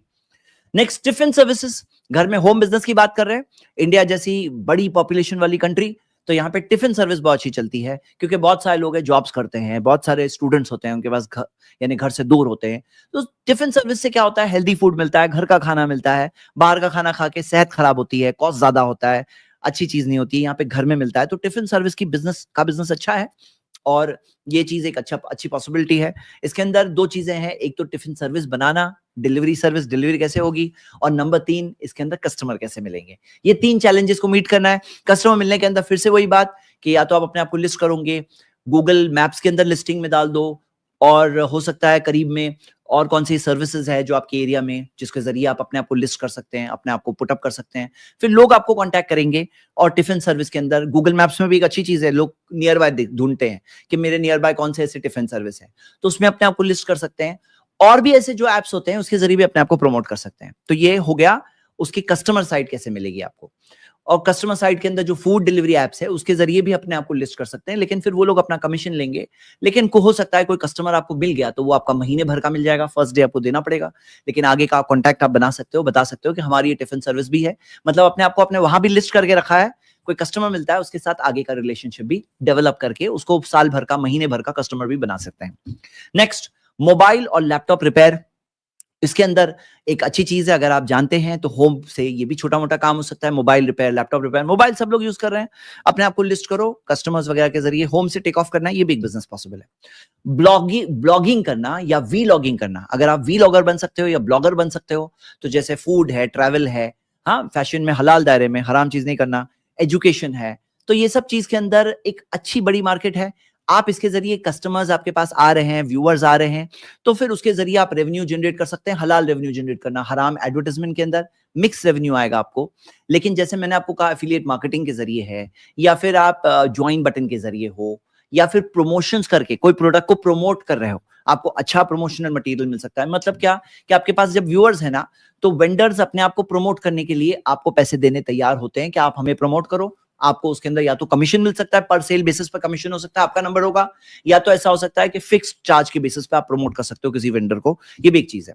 Next, tiffin services. घर में होम बिजनेस की बात कर रहे हैं, इंडिया जैसी बड़ी पॉपुलेशन वाली कंट्री, तो यहाँ पे टिफिन सर्विस बहुत अच्छी चलती है, क्योंकि बहुत सारे लोग हैं जॉब्स करते हैं, बहुत सारे स्टूडेंट्स होते हैं, उनके पास घर, यानी घर से दूर होते हैं। तो टिफिन सर्विस से क्या होता है, हेल्दी फूड मिलता है, घर का खाना मिलता है। बाहर का खाना खा के सेहत खराब होती है, कॉस्ट ज्यादा होता है, अच्छी चीज नहीं होती है। यहाँ पे घर में मिलता है, तो टिफिन सर्विस की बिजनेस अच्छा है, और ये चीज एक अच्छी पॉसिबिलिटी है। इसके अंदर दो चीजें हैं, एक तो टिफिन सर्विस बनाना, डिलीवरी सर्विस, डिलीवरी कैसे होगी, और नंबर 3 इसके अंदर कस्टमर कैसे मिलेंगे। ये 3 चैलेंजेस को मीट करना है। कस्टमर मिलने के अंदर फिर से वही बात कि या तो आप अपने आप को लिस्ट करोगे, गूगल मैप्स के अंदर लिस्टिंग में डाल दो, और हो सकता है करीब में और कौन सी सर्विसेज है जो आपके एरिया में, जिसके जरिए आप अपने आप को लिस्ट कर सकते हैं, अपने आप को पुट अप कर सकते हैं। फिर लोग आपको कांटेक्ट करेंगे। और टिफिन सर्विस के अंदर गूगल मैप्स में भी एक अच्छी चीज है, लोग नियर बाय ढूंढते हैं कि मेरे नियर बाय कौन से ऐसे टिफिन सर्विस है, तो उसमें अपने आप को लिस्ट कर सकते हैं। और भी ऐसे जो एप्स होते हैं उसके जरिए भी अपने आप को प्रमोट कर सकते हैं। तो ये हो गया उसकी कस्टमर साइड कैसे मिलेगी आपको। और कस्टमर साइड के अंदर जो फूड डिलीवरी एप्स है उसके जरिए भी अपने आप को लिस्ट कर सकते हैं, लेकिन फिर वो लोग अपना कमीशन लेंगे। लेकिन को हो सकता है कोई कस्टमर आपको मिल गया तो वो आपका महीने भर का मिल जाएगा, फर्स्ट डे आपको देना पड़ेगा, लेकिन आगे का कॉन्टैक्ट आप बना सकते हो, बता सकते हो कि हमारी ये टिफिन सर्विस भी है, मतलब अपने आप को अपने वहां भी लिस्ट करके रखा है। कोई कस्टमर मिलता है उसके साथ आगे का रिलेशनशिप भी डेवलप करके उसको साल भर का, महीने भर का कस्टमर भी बना सकते हैं। नेक्स्ट, मोबाइल और लैपटॉप रिपेयर। इसके अंदर एक अच्छी चीज है, अगर आप जानते हैं तो होम से ये भी छोटा मोटा काम हो सकता है, mobile repair, laptop repair. Mobile सब लोग यूज कर रहे हैं, अपने आप को लिस्ट करो, कस्टमर्स वगैरह के जरिए होम से टेक ऑफ करना है, ये भी एक बिजनेस पॉसिबल है। ब्लॉगिंग करना या वी लॉगिंग करना, अगर आप वी लॉगर बन सकते हो या ब्लॉगर बन सकते हो, तो जैसे फूड है, ट्रैवल है, हाँ, फैशन में हलाल दायरे में, हराम चीज नहीं करना, एजुकेशन है, तो ये सब चीज के अंदर एक अच्छी बड़ी मार्केट है। आप इसके जरिए कस्टमर्स आपके पास आ रहे हैं, व्यूअर्स आ रहे हैं, तो फिर उसके जरिए आप रेवेन्यू जनरेट कर सकते हैं, हलाल रेवेन्यू जनरेट करना। हराम एडवर्टाइजमेंट के अंदर मिक्स रेवेन्यू आएगा आपको, लेकिन जैसे मैंने आपको कहा एफिलिएट मार्केटिंग के जरिए है, या फिर आप ज्वाइन बटन के जरिए हो, या फिर प्रमोशंस करके कोई प्रोडक्ट को प्रमोट कर रहे हो, आपको अच्छा प्रमोशनल मटेरियल मिल सकता है। मतलब क्या कि आपके पास जब व्यूअर्स है ना, तो वेंडर्स अपने आप को प्रमोट करने के लिए आपको पैसे देने तैयार होते हैं कि आप हमें प्रमोट करो। आपको उसके अंदर या तो कमीशन मिल सकता है, पर सेल बेसिस पर कमीशन हो सकता है, आपका नंबर होगा, या तो ऐसा हो सकता है कि फिक्स्ड चार्ज के बेसिस पे आप प्रमोट कर सकते हो किसी वेंडर को, ये भी एक चीज है।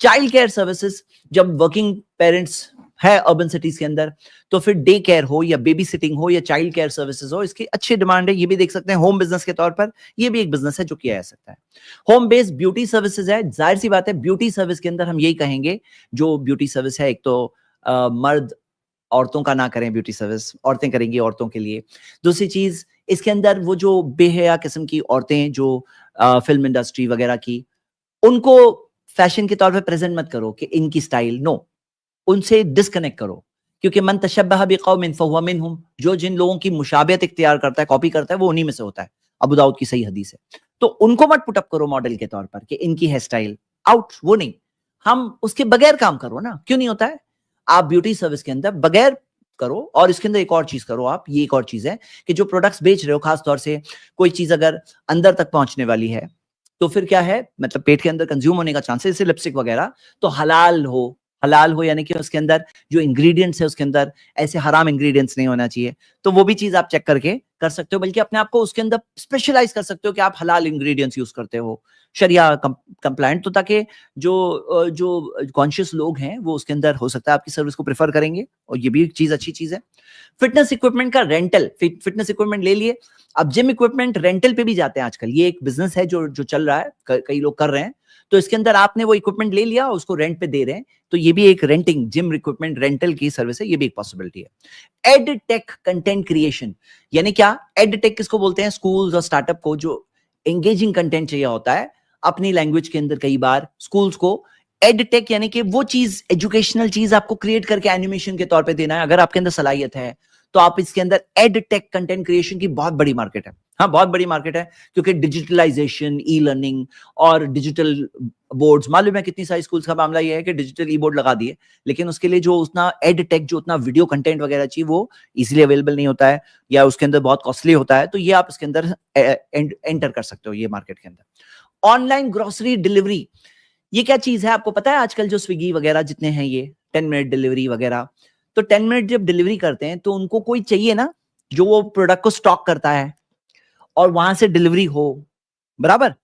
चाइल्ड केयर सर्विसेज, जब वर्किंग पेरेंट्स है अर्बन सिटीज के अंदर, तो फिर डे केयर हो या बेबी सिटिंग हो या चाइल्ड केयर सर्विसेज हो, इसकी अच्छी डिमांड है, ये भी देख सकते हैं होम बिजनेस के तौर पर, ये भी एक बिजनेस है जो किया जा सकता है। होम बेस्ड ब्यूटी सर्विसेज है, जाहिर सी बात है ब्यूटी सर्विस के अंदर हम यही कहेंगे, जो ब्यूटी सर्विस है, एक तो मर्द औरतों का ना करें ब्यूटी सर्विस, औरतें करेंगी औरतों के लिए। दूसरी चीज, इसके अंदर वो जो बेहया किस्म की औरतें जो फिल्म इंडस्ट्री वगैरह की, उनको फैशन के तौर पे प्रेजेंट मत करो कि इनकी स्टाइल, नो, उनसे डिस्कनेक्ट करो, क्योंकि मन तशब्बह बिकौमिन फहुवा मिनहुम, जो जिन लोगों की मुशाबियत इख्तियार करता है, कॉपी करता है, वो उन्हीं में से होता है। अबू दाऊद की सही हदीस है। तो उनको मत पुटअप करो मॉडल के तौर पर कि इनकी हेयर स्टाइल आउट, वो नहीं, हम उसके बगैर काम करो ना, क्यों नहीं होता है? आप ब्यूटी सर्विस के अंदर बगैर करो, और इसके अंदर एक और चीज करो आप, ये एक और चीज है कि जो प्रोडक्ट्स बेच रहे हो, खास तौर से कोई चीज अगर अंदर तक पहुंचने वाली है, तो फिर क्या है, मतलब पेट के अंदर कंज्यूम होने का चांसेस, जैसे लिपस्टिक वगैरह, तो हलाल हो। हलाल हो यानी कि उसके अंदर जो इंग्रेडिएंट्स है उसके अंदर ऐसे हराम इंग्रेडिएंट्स नहीं होना चाहिए, तो वो भी चीज आप चेक करके कर सकते हो, बल्कि अपने आप को उसके अंदर स्पेशलाइज कर सकते हो कि आप हलाल इंग्रेडिएंट्स यूज करते हो, शरिया कंप्लायंट, तो ताकि जो कॉन्शियस लोग हैं वो उसके अंदर हो सकता है आपकी सर्विस को प्रेफर करेंगे, और ये भी एक चीज अच्छी चीज है। फिटनेस इक्विपमेंट का रेंटल, फिटनेस इक्विपमेंट ले लिए, अब जिम इक्विपमेंट रेंटल पे भी जाते हैं आजकल, ये एक बिजनेस है जो चल रहा है, कई लोग कर रहे हैं। तो इसके अंदर आपने वो इक्विपमेंट ले लिया, उसको रेंट पे दे रहे हैं, तो ये भी एक रेंटिंग जिम इक्विपमेंट रेंटल की सर्विस है, ये भी एक पॉसिबिलिटी है। एड टेक कंटेंट क्रिएशन, यानी क्या, एड टेक किसको बोलते हैं? स्कूल्स और स्टार्टअप को जो एंगेजिंग कंटेंट चाहिए होता है अपनी लैंग्वेज के अंदर, कई बार स्कूल्स को एड टेक यानी कि वो चीज, एजुकेशनल चीज आपको क्रिएट करके एनिमेशन के तौर पे देना है। अगर आपके अंदर सलाहियत है तो आप इसके अंदर एड टेक कंटेंट क्रिएशन की बहुत बड़ी मार्केट है, हाँ बहुत बड़ी मार्केट है, क्योंकि डिजिटलाइजेशन, ई लर्निंग और डिजिटल बोर्ड्स, मालूम है कितनी सारी स्कूल्स का मामला ये है कि डिजिटल ई बोर्ड लगा दिए, लेकिन उसके लिए जो उतना एड टेक, जो उतना वीडियो कंटेंट वगैरह चाहिए, वो इजीली अवेलेबल नहीं होता है, या उसके अंदर बहुत कॉस्टली होता है, तो ये आप इसके अंदर एंटर कर सकते हो ये मार्केट के अंदर। ऑनलाइन ग्रोसरी डिलीवरी, ये क्या चीज है आपको पता है? आजकल जो स्विगी वगैरह जितने हैं, ये 10 मिनट डिलीवरी वगैरह, तो 10 मिनट जब डिलीवरी करते हैं तो उनको कोई चाहिए ना जो वो प्रोडक्ट को स्टॉक करता है और वहां से डिलीवरी हो, बराबर।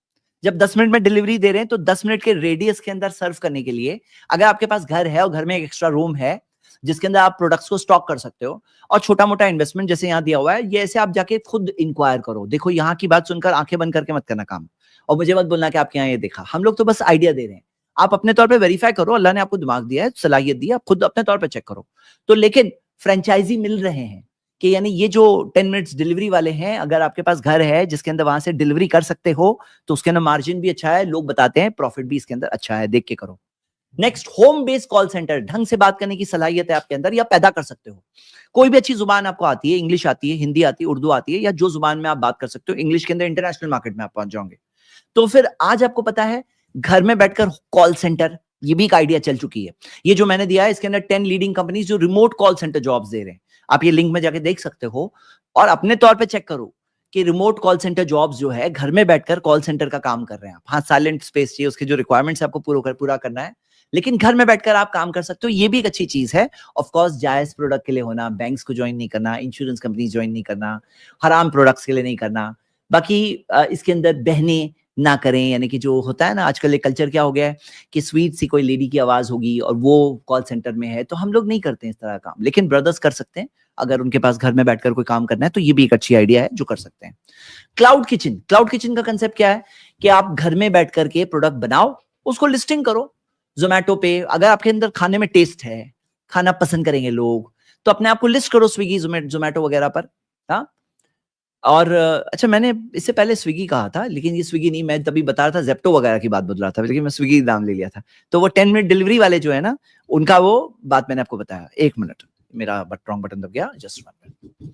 जब 10 मिनट में डिलीवरी दे रहे हैं तो 10 मिनट के रेडियस के अंदर सर्व करने के लिए, अगर आपके पास घर है और घर में एक एक्स्ट्रा रूम है जिसके अंदर आप प्रोडक्ट्स को स्टॉक कर सकते हो, और छोटा मोटा इन्वेस्टमेंट जैसे यहाँ दिया हुआ है, ये ऐसे आप जाके खुद इंक्वायर करो। देखो, यहाँ की बात सुनकर आंखें बंद करके मत करना काम, और मुझे मत बोलना कि आपके यहाँ ये देखा, हम लोग तो बस आइडिया दे रहे हैं। आप अपने तौर पे वेरीफाई करो, अल्लाह ने आपको दिमाग दिया है, सलाहियत दी है, आप खुद अपने तौर पे चेक करो। तो लेकिन फ्रेंचाइजी मिल रहे हैं कि यानी ये जो 10 मिनट्स डिलीवरी वाले हैं, अगर आपके पास घर है जिसके अंदर वहां से डिलीवरी कर सकते हो, तो उसके अंदर मार्जिन भी अच्छा है, लोग बताते हैं प्रॉफिट भी इसके अंदर अच्छा है, देख के करो। Next, home based call centre, ढंग से बात करने की सलाहियत है आपके अंदर, या पैदा कर सकते हो। कोई भी अच्छी जुबान आपको आती है, इंग्लिश आती है, हिंदी आती है, उर्दू आती है, या जो जुबान में आप बात कर सकते हो, इंग्लिश के अंदर इंटरनेशनल मार्केट में आप पहुंच जाओगे। तो फिर आज आपको पता है घर में बैठकर कॉल सेंटर, ये भी एक आइडिया चल चुकी है। ये जो मैंने दिया है इसके अंदर 10 लीडिंग कंपनीज जो remote call centre jobs they रहे हैं, आप ये लिंक में जाके देख सकते हो और अपने तौर पे चेक करो कि रिमोट कॉल सेंटर जॉब्स जो है, घर में बैठकर कॉल सेंटर का काम कर रहे हैं आप। हाँ, साइलेंट स्पेस चाहिए, उसके जो रिक्वायरमेंट्स आपको पूरा करना है, लेकिन घर में बैठकर आप काम कर सकते हो, ये भी एक अच्छी चीज है। ऑफ कोर्स जायज प्रोडक्ट के लिए होना, बैंक्स को ज्वाइन नहीं करना, इंश्योरेंस कंपनी ज्वाइन नहीं करना, हराम प्रोडक्ट्स के लिए नहीं करना। बाकी इसके अंदर बहने ना करें, यानी कि जो होता है ना आजकल एक कल्चर क्या हो गया है कि स्वीट सी कोई लेडी की आवाज होगी और वो कॉल सेंटर में है, तो हम लोग नहीं करते इस तरह का काम, लेकिन ब्रदर्स कर सकते हैं। अगर उनके पास घर में बैठकर कोई काम करना है तो ये भी एक अच्छी आइडिया है जो कर सकते हैं। क्लाउड किचन, क्लाउड किचन का कंसेप्ट क्या है कि आप घर में बैठ करके प्रोडक्ट बनाओ, उसको लिस्टिंग करो जोमेटो पे। अगर आपके अंदर खाने में टेस्ट है, खाना पसंद करेंगे लोग, तो अपने आप को लिस्ट करो स्विगी जोमेटो वगैरह पर। हाँ, और अच्छा, मैंने इससे पहले स्विगी कहा था, लेकिन ये स्विगी नहीं, मैं तभी बता रहा था जेप्टो वगैरह की बात बदल रहा था, लेकिन मैं स्विगी नाम ले लिया था। तो वो 10 मिनट डिलीवरी वाले जो है ना, उनका वो बात मैंने आपको बताया। 1 मिनट, मेरा रॉन्ग बटन दब गया, जस्ट 1 मिनट।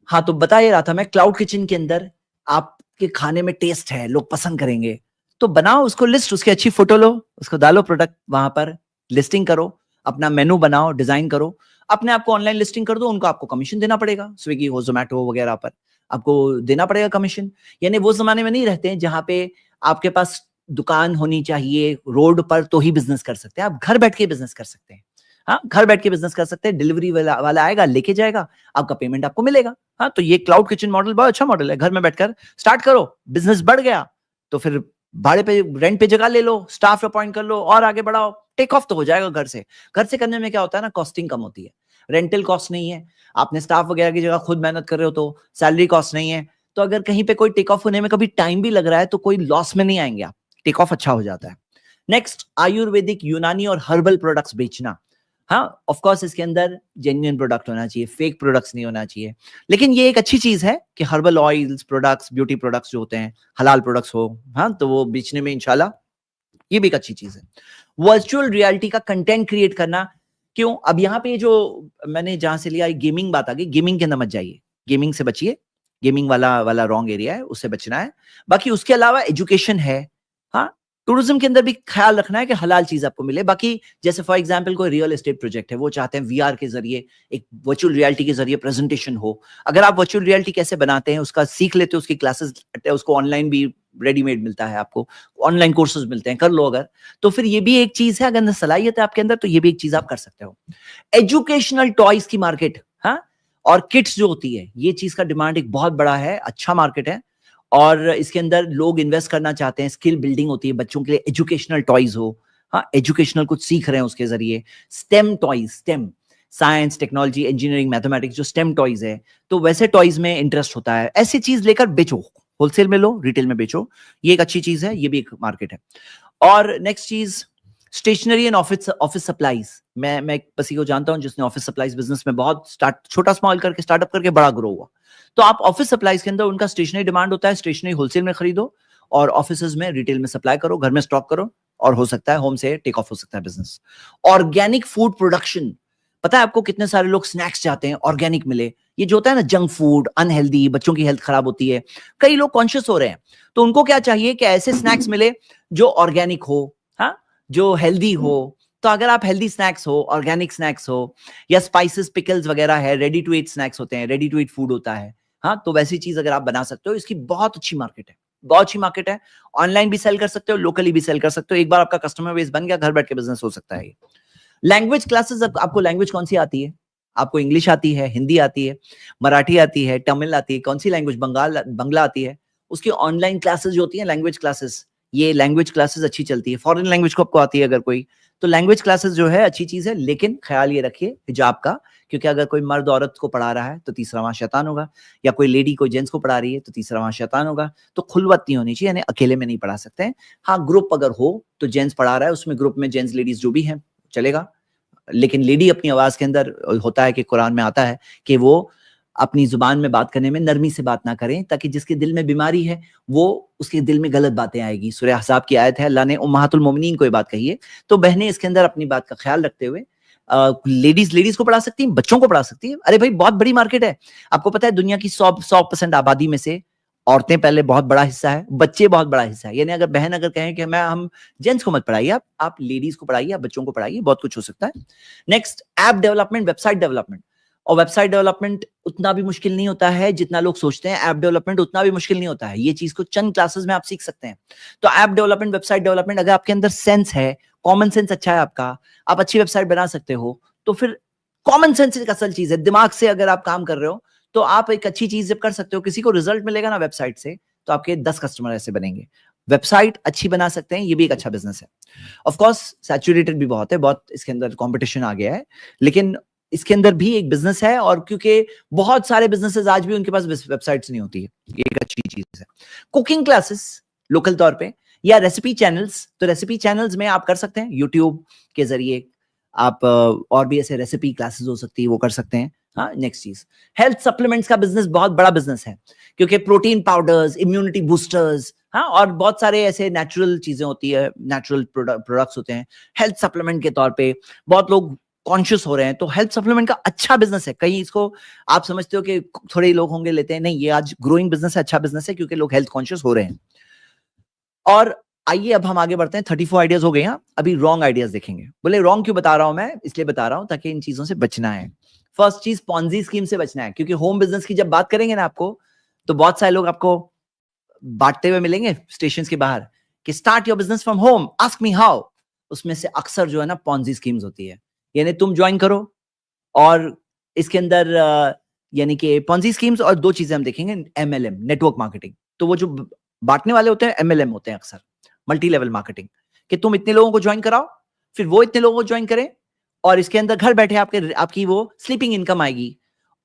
हाँ, तो बता ये रहा था मैं, क्लाउड किचन के अंदर आपके खाने में टेस्ट है, लोग पसंद करेंगे, तो बनाओ उसको लिस्ट, उसकी अच्छी फोटो लो, उसको डालो प्रोडक्ट वहां पर, लिस्टिंग करो, अपना मेनू बनाओ, डिजाइन करो, अपने आप को ऑनलाइन लिस्टिंग कर दो, उनको आपको कमीशन देना पड़ेगा, स्विगी हो जोमेटो वगैरह पर आपको देना पड़ेगा कमीशन। यानी वो जमाने में नहीं रहते हैं जहां पे आपके पास दुकान होनी चाहिए रोड पर तो ही बिजनेस कर सकते हैं, आप घर बैठ के बिजनेस कर सकते हैं। हाँ, घर बैठ के बिजनेस कर सकते हैं, डिलीवरी वाला आएगा, लेके जाएगा, आपका पेमेंट आपको मिलेगा। हाँ, तो ये क्लाउड किचन मॉडल बहुत अच्छा मॉडल है। घर में बैठकर स्टार्ट करो, बिजनेस बढ़ गया तो फिर भाड़े पे, रेंट पे जगह ले लो, स्टाफ अपॉइंट कर लो और आगे बढ़ाओ, टेक ऑफ तो हो जाएगा घर से। घर से करने में क्या होता है ना, कॉस्टिंग कम होती है, रेंटल कॉस्ट नहीं है, आपने स्टाफ वगैरह की जगह खुद मेहनत कर रहे हो तो सैलरी कॉस्ट नहीं है। तो अगर कहीं पे कोई टेक ऑफ होने में कभी टाइम भी लग रहा है तो कोई लॉस में नहीं आएंगे आप, टेक ऑफ अच्छा हो जाता है। नेक्स्ट, आयुर्वेदिक, यूनानी और हर्बल प्रोडक्ट्स बेचना। हाँ, ऑफ कोर्स इसके अंदर जेन्युइन प्रोडक्ट होना चाहिए, फेक प्रोडक्ट्स नहीं होना चाहिए, लेकिन ये एक अच्छी चीज है कि herbal oils products, beauty products जो होते हैं, हलाल प्रोडक्ट्स हो, हाँ, तो वो बेचने में इंशाल्लाह ये भी एक अच्छी चीज है। वर्चुअल रियलिटी का कंटेंट क्रिएट करना, क्यों, अब यहाँ पे जो मैंने जहां से लिया गेमिंग बात आ गई, गेमिंग के अंदर मत जाइए, गेमिंग से बचिए, गेमिंग वाला वाला रॉन्ग एरिया है, उससे बचना है। बाकी उसके अलावा एजुकेशन है, हाँ, टूरिज्म के अंदर भी ख्याल रखना है कि हलाल चीज आपको मिले। बाकी जैसे फॉर एग्जांपल कोई रियल एस्टेट प्रोजेक्ट है, वो चाहते हैं वीआर के जरिए, एक वर्चुअल रियलिटी के जरिए प्रेजेंटेशन हो। अगर आप वर्चुअल रियलिटी कैसे बनाते हैं उसका सीख लेते हो, उसकी क्लासेस, उसको ऑनलाइन भी रेडीमेड मिलता है, आपको ऑनलाइन कोर्सेज मिलते हैं, कर लो अगर, तो फिर ये भी एक चीज है, अगर सलाहियत है आपके अंदर तो ये भी एक चीज आप कर सकते हो। एजुकेशनल टॉयज की मार्केट, हाँ, और किट्स जो होती है, ये चीज का डिमांड एक बहुत बड़ा है, अच्छा मार्केट है, और इसके अंदर लोग इन्वेस्ट करना चाहते हैं, स्किल बिल्डिंग होती है बच्चों के लिए, एजुकेशनल टॉयज हो, हाँ, एजुकेशनल कुछ सीख रहे हैं उसके जरिए, stem toys, stem, science, technology, engineering, mathematics, जो स्टेम टॉयज है, तो वैसे टॉयज में इंटरेस्ट होता है, ऐसी चीज लेकर बेचो, होलसेल में लो, रिटेल में बेचो, ये एक अच्छी चीज है, ये भी एक मार्केट है। और नेक्स्ट चीज, स्टेशनरी एंड ऑफिस सप्लाईज। मैं किसी को जानता हूं जिसने ऑफिस सप्लाईज बिजनेस में बहुत छोटा स्मॉल करके स्टार्टअप करके बड़ा ग्रो हुआ। तो आप ऑफिस सप्लाईज के अंदर उनका स्टेशनरी डिमांड होता है, स्टेशनरी होलसेल में खरीदो और ऑफिस में, रिटेल में सप्लाई करो, घर में स्टॉक करो, और हो सकता है होम से टेक ऑफ हो सकता है बिजनेस। ऑर्गेनिक फूड प्रोडक्शन, पता है आपको कितने सारे लोग स्नैक्स चाहते हैं ऑर्गेनिक मिले, ये जो होता है ना जंक फूड, अनहेल्दी, बच्चों की हेल्थ खराब होती है, कई लोग कॉन्शियस हो रहे हैं, तो उनको क्या चाहिए कि ऐसे स्नैक्स मिले जो ऑर्गेनिक हो, हाँ, जो हेल्दी हो। तो अगर आप हेल्दी स्नैक्स हो, ऑर्गेनिक स्नैक्स हो, या स्पाइसेस, पिकल्स वगैरह है, रेडी टू ईट स्नैक्स होते हैं, रेडी टू ईट फूड होता है, हाँ, तो वैसी चीज अगर आप बना सकते हो, इसकी बहुत अच्छी मार्केट है, बहुत अच्छी मार्केट है। ऑनलाइन भी सेल कर सकते हो, लोकली भी सेल कर सकते हो, एक बार आपका कस्टमर बेस बन गया, घर बैठ के बिजनेस हो सकता है। लैंग्वेज क्लासेस, आपको लैंग्वेज कौन सी आती है, आपको इंग्लिश आती है, हिंदी आती है, मराठी आती है, तमिल आती है, कौन सी लैंग्वेज, बंगला आती है, उसकी ऑनलाइन क्लासेस जो होती है लैंग्वेज क्लासेस, ये लैंग्वेज क्लासेस अच्छी चलती है। फॉरेन लैंग्वेज को आपको आती है अगर कोई, तो लैंग्वेज क्लासेस जो है अच्छी चीज है, लेकिन ख्याल ये रखिए हिजाब का, क्योंकि अगर कोई मर्द औरत को पढ़ा रहा है तो तीसरा वहां शैतान होगा, या कोई लेडी कोई जेंट्स को पढ़ा रही है तो तीसरा वहां शैतान होगा। तो खुलवत नहीं होनी चाहिए, यानी अकेले में नहीं पढ़ा सकते हैं। हाँ, ग्रुप अगर हो तो जेंट्स पढ़ा रहा है, उसमें ग्रुप में जेंट्स लेडीज जो भी है चलेगा, लेकिन लेडी अपनी आवाज के अंदर, होता है कि कुरान में आता है कि वो अपनी जुबान में बात करने में नरमी से बात ना करें, ताकि जिसके दिल में बीमारी है वो, उसके दिल में गलत बातें आएगी। सूरह अहज़ाब की आयत है, अल्लाह ने उम्महातुल मोमिनीन को ये बात कही है। तो बहनें इसके अंदर अपनी बात का ख्याल रखते हुए लेडीज को पढ़ा सकती हैं, बच्चों को पढ़ा सकती है। अरे भाई, बहुत बड़ी मार्केट है, आपको पता है दुनिया की 100% आबादी में से औरतें पहले बहुत बड़ा हिस्सा है, बच्चे बहुत बड़ा हिस्सा है। यानी अगर बहन अगर कहें कि हम जेंट्स को मत पढ़ाइए, आप लेडीज को पढ़ाइए, आप बच्चों को पढ़ाइए, बहुत कुछ हो सकता है। Next, app development, website development. और वेबसाइट डेवलपमेंट उतना भी मुश्किल नहीं होता है जितना लोग सोचते हैं। ऐप डेवलपमेंट उतना भी मुश्किल नहीं होता है, ये चीज को चंद क्लासेस में आप सीख सकते हैं। तो ऐप डेवलपमेंट, वेबसाइट डेवलपमेंट, अगर आपके अंदर सेंस है, कॉमन सेंस अच्छा है आपका, आप अच्छी वेबसाइट बना सकते हो, तो फिर कॉमन सेंस एक असल चीज है। दिमाग से अगर आप काम कर रहे हो तो आप एक अच्छी चीज जब कर सकते हो, किसी को रिजल्ट मिलेगा ना वेबसाइट से, तो आपके 10 कस्टमर ऐसे बनेंगे। वेबसाइट अच्छी बना सकते हैं, ये भी एक अच्छा बिजनेस है। ऑफ कोर्स सैचुरेटेड भी बहुत है, बहुत इसके अंदर कंपटीशन आ गया है, लेकिन इसके अंदर भी एक बिजनेस है। और क्योंकि बहुत सारे बिजनेसेस आज भी उनके पास वेबसाइट्स नहीं होती है, ये एक अच्छी चीज है। कुकिंग क्लासेस लोकल तौर पे या रेसिपी चैनल्स, तो रेसिपी चैनल्स में आप कर सकते हैं यूट्यूब के जरिए, आप और भी ऐसे रेसिपी क्लासेस हो सकती है वो कर सकते हैं। हाँ, नेक्स्ट चीज, हेल्थ सप्लीमेंट्स का बिजनेस बहुत बड़ा बिजनेस है, क्योंकि प्रोटीन पाउडर्स, इम्यूनिटी बूस्टर्स, हाँ, और बहुत सारे ऐसे नेचुरल चीजें होती है, नेचुरल प्रोडक्ट्स होते हैं हेल्थ सप्लीमेंट के तौर पे। बहुत लोग कॉन्शियस हो रहे हैं, तो हेल्थ सप्लीमेंट का अच्छा बिजनेस है। कहीं इसको आप समझते हो कि थोड़े ही लोग होंगे लेते हैं, नहीं, ये आज ग्रोइंग बिजनेस है, अच्छा बिजनेस है, क्योंकि लोग हेल्थ कॉन्शियस हो रहे हैं। और आइए अब हम आगे बढ़ते हैं। 34 आइडियाज हो गए हैं, अभी रॉन्ग आइडियाज देखेंगे। बोले रॉन्ग क्यों बता रहा हूं मैं? इसलिए बता रहा हूं ताकि इन चीजों से बचना है। फर्स्ट चीज, पॉन्जी स्कीम से बचना है, क्योंकि होम बिजनेस की जब बात करेंगे ना आपको, तो बहुत सारे लोग आपको बांटते हुए मिलेंगे स्टेशन के बाहर कि start your business from home, ask me how. उसमें से अक्सर जो है ना पॉन्जी स्कीम्स होती है, यानी तुम ज्वाइन करो और इसके अंदर यानी कि पॉन्जी स्कीम्स, और दो चीजें हम देखेंगे, एमएलएम, नेटवर्क मार्केटिंग। तो वो जो बांटने वाले होते हैं एमएलएम होते हैं अक्सर, मल्टी लेवल मार्केटिंग, कि तुम इतने लोगों को ज्वाइन कराओ, फिर वो इतने लोगों को ज्वाइन करें, और इसके अंदर घर बैठे आपकी वो स्लीपिंग इनकम आएगी,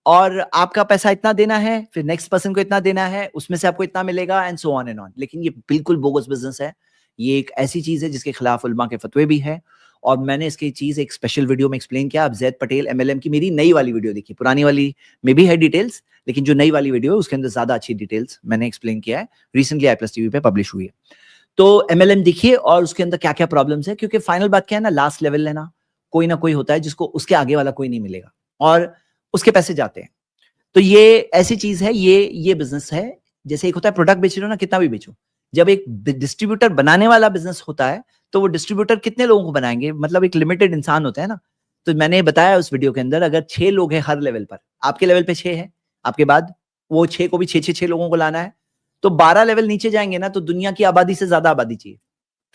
और आपका पैसा इतना देना है, फिर नेक्स्ट पर्सन को इतना देना है, उसमें से आपको इतना मिलेगा, and so on and on. लेकिन ये बिल्कुल बोगस बिजनेस है। ये एक ऐसी चीज है जिसके खिलाफ उलमा के फतवे भी है, और मैंने इसकी चीज एक स्पेशल वीडियो में एक्सप्लेन किया। आप जैद पटेल एमएलएम की मेरी नई वाली वीडियो देखिए, पुरानी वाली में भी है डिटेल्स, लेकिन जो नई वाली वीडियो है उसके अंदर ज्यादा अच्छी डिटेल्स मैंने एक्सप्लेन किया है, रिसेंटली आई+ टीवी पे पब्लिश हुई है। तो एमएलएम देखिए और उसके अंदर क्या क्या प्रॉब्लम्स है, क्योंकि फाइनल बात क्या है ना, लास्ट लेवल लेना, कोई ना कोई होता है जिसको उसके आगे वाला कोई नहीं मिलेगा, और उसके पैसे जाते हैं। तो ये ऐसी चीज है, ये बिजनेस है। जैसे एक होता है प्रोडक्ट बेच रहे हो ना, कितना भी बेचो, जब एक डिस्ट्रीब्यूटर बनाने वाला बिजनेस होता है, तो वो डिस्ट्रीब्यूटर कितने लोगों को बनाएंगे, मतलब एक लिमिटेड इंसान होता है ना। तो मैंने बताया उस वीडियो के अंदर, अगर 6 लोग हैं हर लेवल पर, आपके लेवल पे 6 है, आपके बाद वो 6 को भी 6 लोगों को लाना है, तो 12 लेवल नीचे जाएंगे ना, तो दुनिया की आबादी से ज्यादा आबादी चाहिए।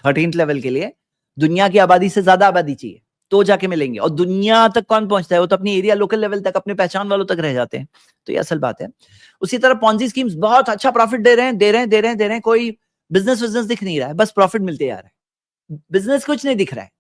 13th लेवल के लिए दुनिया की आबादी से ज्यादा आबादी चाहिए, तो जाके मिलेंगे। और दुनिया तक कौन पहुंचता है? वो तो अपनी एरिया, लोकल लेवल तक, अपने पहचान वालों तक रह जाते हैं। तो ये असल बात है। उसी तरह पॉन्जी स्कीम्स बहुत अच्छा प्रॉफिट दे रहे हैं, कोई बिजनेस दिख नहीं रहा है, बस प्रॉफिट मिलते जा रहा है, बिजनेस कुछ नहीं दिख रहा है,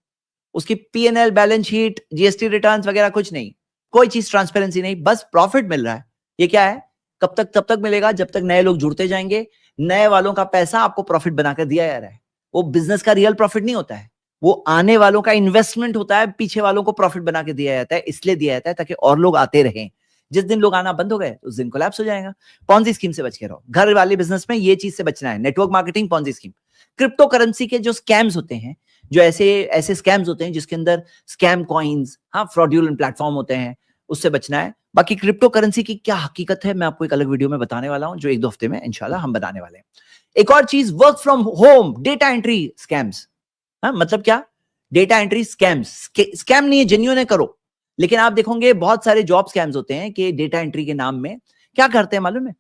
उसकी P&L, balance sheet, GST returns वगैरह कुछ नहीं, कोई चीज ट्रांसपेरेंसी नहीं, बस प्रॉफिट मिल रहा है। ये क्या है? कब तक? तब तक मिलेगा जब तक नए लोग जुड़ते जाएंगे, नए वालों का पैसा आपको प्रॉफिट बनाकर दिया जा रहा है। वो बिजनेस का रियल प्रॉफिट नहीं होता है, वो आने वालों का इन्वेस्टमेंट होता है, पीछे वालों को प्रॉफिट बना के दिया जाता है, इसलिए दिया जाता है ताकि और लोग आते रहें। जिस दिन लोग आना बंद हो गए उस दिन कोलैप्स हो जाएगा। पॉन्जी स्कीम से बच के रहो, घर वाले बिजनेस में ये चीज से बचना है, network marketing, Ponzi scheme. Crypto currency के जो स्कैम्स होते हैं, जो ऐसे स्कैम्स होते हैं जिसके अंदर स्कैम कॉइन्स, हाँ, फ्रॉडुलेंट प्लेटफॉर्म होते हैं, उससे बचना है। बाकी क्रिप्टो करेंसी की क्या हकीकत है मैं आपको एक अलग वीडियो में बताने वाला हूं, जो 1-2 हफ्ते में इंशाल्लाह हम बताने वाले हैं। एक और चीज, work from home data entry scams. हाँ, मतलब क्या? डेटा एंट्री स्कैम्स, स्कैम नहीं है, जेन्युइन है, करो। लेकिन आप देखोगे बहुत सारे जॉब स्कैम्स होते हैं कि डेटा एंट्री के नाम में क्या करते हैं मालूम है?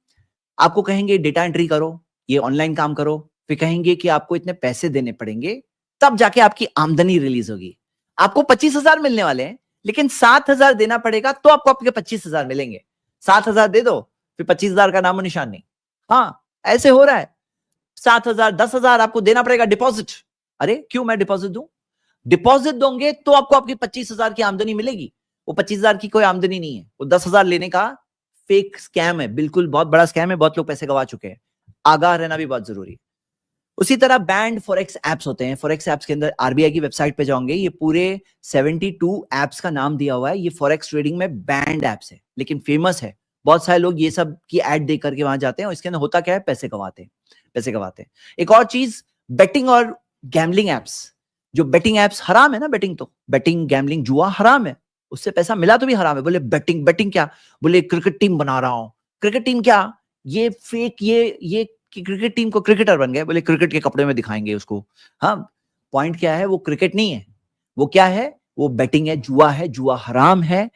आपको कहेंगे डेटा एंट्री करो, ये ऑनलाइन काम करो, फिर कहेंगे कि आपको इतने पैसे देने पड़ेंगे, तब जाके आपकी आमदनी रिलीज होगी। आपको 25,000 मिलने वाले हैं, लेकिन 7,000 देना पड़ेगा, तो आपको आपके 25,000 मिलेंगे। 7,000 दे दो, फिर 25,000 का नामो निशान नहीं। हाँ, ऐसे हो रहा है। 7,000, 10,000 आपको देना पड़ेगा डिपॉजिट। अरे क्यों मैं डिपॉजिट दूं? डिपॉजिट दोगे तो आपको आपकी 25,000 की आमदनी मिलेगी। वो 25,000 की कोई आमदनी नहीं है, वो 10,000 लेने का फेक स्कैम है, बिल्कुल बहुत बड़ा स्कैम है, बहुत लोग पैसे गवा चुके हैं। आगाह रहना भी बहुत जरूरी है। उसी तरह बैंड फॉरेक्स एप्स होते हैं। फॉरेक्स एप्स के अंदर आरबीआई की वेबसाइट पे जाओगे, ये पूरे 72 एप्स का नाम दिया हुआ है। ये फॉरेक्स ट्रेडिंग में बैंड एप्स है, लेकिन फेमस है। बहुत सारे लोग ये सब की एड देख करके वहां जाते हैं, और इसके अंदर होता क्या है? पैसे गवाते हैं। एक और चीज, बेटिंग और गैम्बलिंग एप्स। जो बेटिंग एप्स हराम है ना, बेटिंग गैम्बलिंग जुआ हराम है, उससे पैसा मिला तो भी हराम है। बोले बेटिंग क्या? बोले क्रिकेट टीम बना रहा हूं। क्रिकेट टीम क्या? ये फेक, ये कि क्रिकेट टीम को क्रिकेटर बन गए, बोले क्रिकेट के कपड़े में दिखाएंगे उसको। हाँ, पॉइंट क्या है? वो क्रिकेट नहीं है, वो क्या है? वो बेटिंग है, जुआ है, जुआ हराम है।